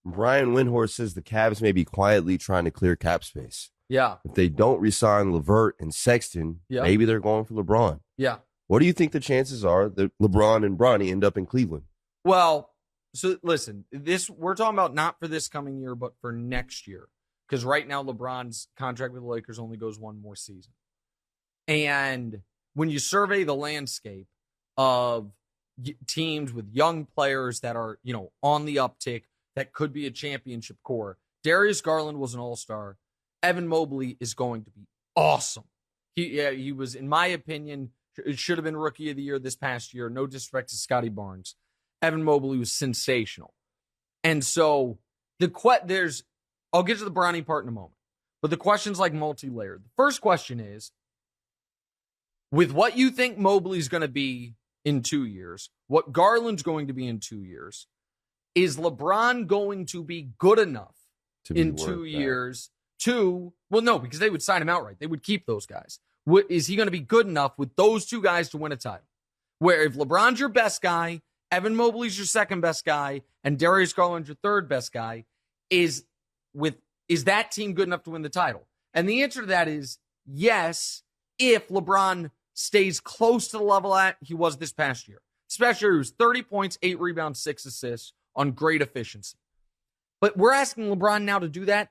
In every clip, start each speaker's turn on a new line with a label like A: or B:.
A: Brian Windhorst says the Cavs may be quietly trying to clear cap space.
B: Yeah.
A: If they don't re-sign LeVert and Sexton, maybe they're going for LeBron.
B: Yeah.
A: What do you think the chances are that LeBron and Bronny end up in Cleveland?
B: Well, so listen, we're talking about not for this coming year, but for next year. Because right now, LeBron's contract with the Lakers only goes one more season. And when you survey the landscape of teams with young players that are, on the uptick, that could be a championship core, Darius Garland was an all-star. Evan Mobley is going to be awesome. He was, in my opinion, it should have been Rookie of the Year this past year. No disrespect to Scotty Barnes. Evan Mobley was sensational. And so I'll get to the Bronny part in a moment. But the question's like multi-layered. The first question is, with what you think Mobley's going to be in 2 years, what Garland's going to be in 2 years, is LeBron going to be good enough in 2 years no, because they would sign him outright. They would keep those guys. Is he going to be good enough with those two guys to win a title? Where if LeBron's your best guy, Evan Mobley's your second best guy, and Darius Garland's your third best guy, is that team good enough to win the title? And the answer to that is yes, if LeBron stays close to the level he was this past year. Especially, he was 30 points, 8 rebounds, 6 assists on great efficiency. But we're asking LeBron now to do that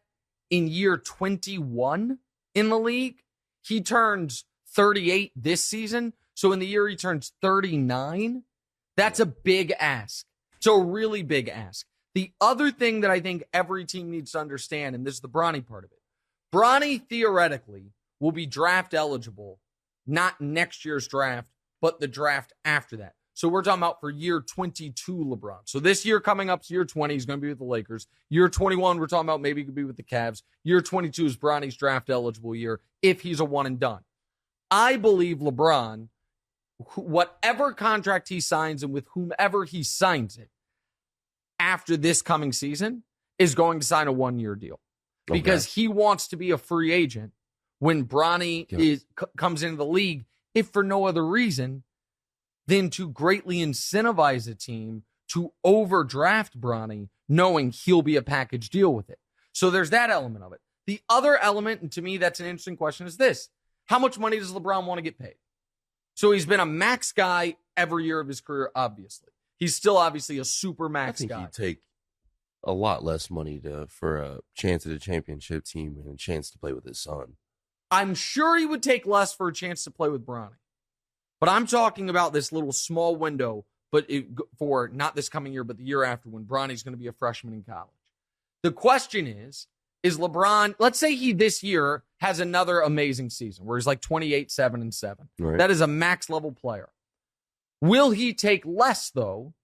B: in year 21 in the league. He turns 38 this season. So in the year he turns 39, that's a big ask. It's a really big ask. The other thing that I think every team needs to understand, and this is the Bronny part of it, Bronny theoretically will be draft eligible, not next year's draft, but the draft after that. So we're talking about for year 22 LeBron. So this year coming up to year 20, he's going to be with the Lakers. Year 21, we're talking about maybe he could be with the Cavs. Year 22 is Bronny's draft eligible year if he's a one and done. I believe LeBron, whatever contract he signs and with whomever he signs it after this coming season, is going to sign a 1-year deal. Because he wants to be a free agent when Bronny comes into the league, if for no other reason than to greatly incentivize a team to overdraft Bronny, knowing he'll be a package deal with it. So there's that element of it. The other element, and to me that's an interesting question, is this. How much money does LeBron want to get paid? So he's been a max guy every year of his career, obviously. He's still obviously a super max guy.
A: I think he'd take a lot less money for a chance at a championship team and a chance to play with his son.
B: I'm sure he would take less for a chance to play with Bronny. But I'm talking about this little small window, for not this coming year, but the year after when Bronny's going to be a freshman in college. The question is LeBron, let's say he this year has another amazing season where he's like 28, 7, and 7. Right. That is a max level player. Will he take less, though,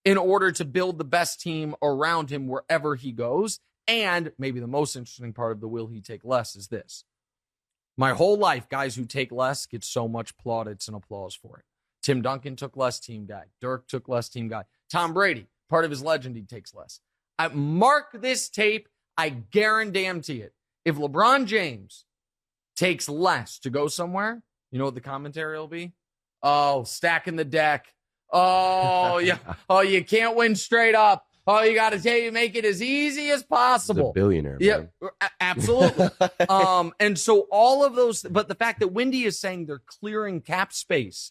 B: in order to build the best team around him wherever he goes? And maybe the most interesting part of the will he take less is this. My whole life, guys who take less get so much plaudits and applause for it. Tim Duncan took less, team guy. Dirk took less, team guy. Tom Brady, part of his legend, he takes less. I mark this tape. I guarantee it. If LeBron James takes less to go somewhere, you know what the commentary will be? Oh, stacking the deck. Oh, yeah. Oh, you can't win straight up. Oh, you got to make it as easy as possible.
A: He's a billionaire, man.
B: Yeah, absolutely. And so all of those, but the fact that Wendy is saying they're clearing cap space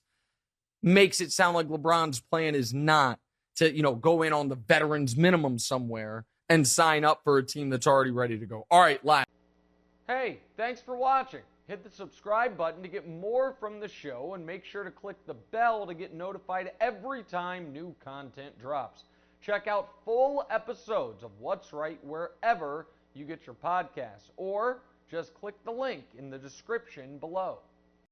B: makes it sound like LeBron's plan is not to, go in on the veterans minimum somewhere and sign up for a team that's already ready to go. All right, last. Hey, thanks for watching. Hit the subscribe button to get more from the show and make sure to click the bell to get notified every time new content drops. Check out full episodes of What's Right wherever you get your podcasts, or just click the link in the description below.